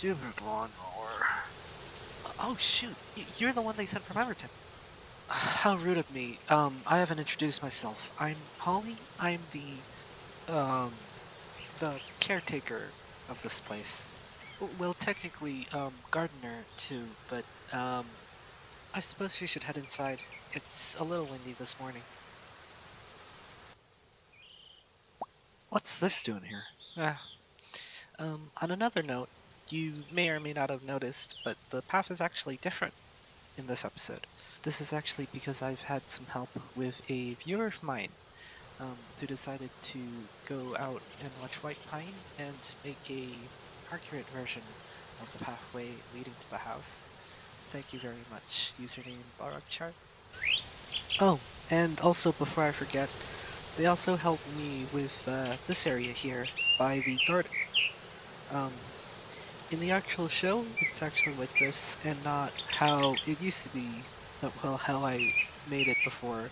stupid lawnmower. Oh shoot, you're the one they sent from Everton. How rude of me. I haven't introduced myself. I'm Holly. I'm the caretaker of this place. Well, technically, gardener too, but, I suppose we should head inside. It's a little windy this morning. What's this doing here? Ah, on another note, you may or may not have noticed, but the path is actually different in this episode. This is actually because I've had some help with a viewer of mine, who decided to go out and watch Whitepine and make a accurate version of the pathway leading to the house. Thank you very much, username Chirp. Oh, and also before I forget, they also helped me with this area here by the garden. Um, in the actual show, it's actually like this, and not how it used to be. Well, how I made it before,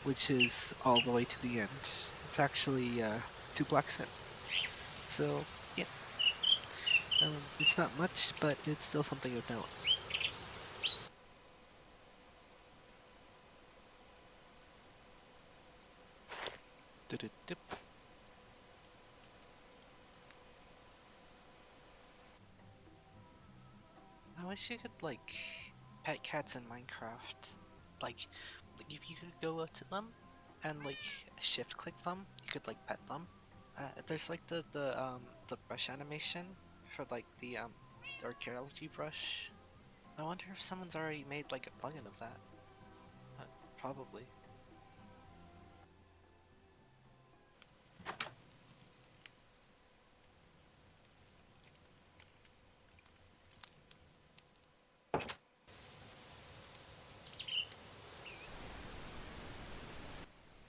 which is all the way to the end. It's actually two blocks in. So yeah, it's not much, but it's still something of note. Du-du-dip. I wish you could like pet cats in Minecraft. Like, if you could go up to them and like shift click them, you could like pet them. There's like the brush animation for like the archaeology brush. I wonder if someone's already made like a plugin of that. Uh, Probably.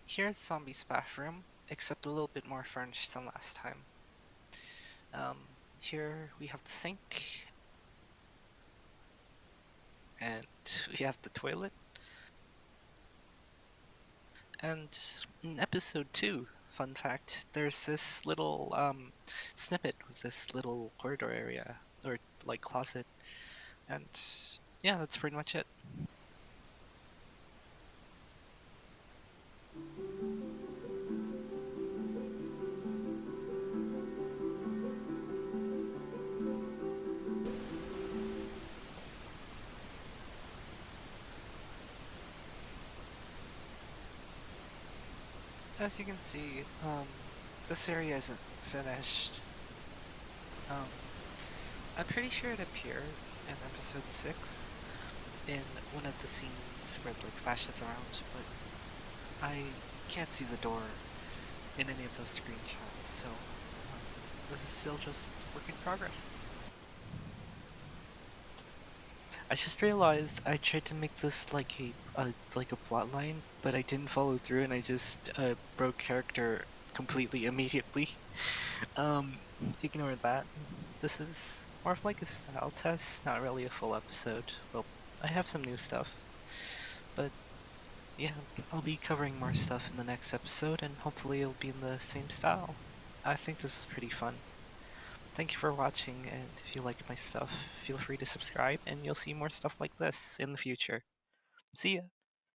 Here's Zombie's bathroom, except a little bit more furnished than last time. Here we have the sink, and we have the toilet. And in episode 2, fun fact, there's this little snippet with this little corridor area, or like closet, and yeah, that's pretty much it. As you can see, this area isn't finished. Um, I'm pretty sure it appears in episode 6 in one of the scenes where it like flashes around, but I can't see the door in any of those screenshots, so this is still just work in progress. I just realized I tried to make this like a plot line, but I didn't follow through, and I just broke character completely immediately. Um, Ignore that. This is more of like a style test, not really a full episode. Well, I have some new stuff, but yeah, I'll be covering more stuff in the next episode, and hopefully it'll be in the same style. I think this is pretty fun. Thank you for watching, and if you like my stuff, feel free to subscribe, and you'll see more stuff like this in the future. See ya!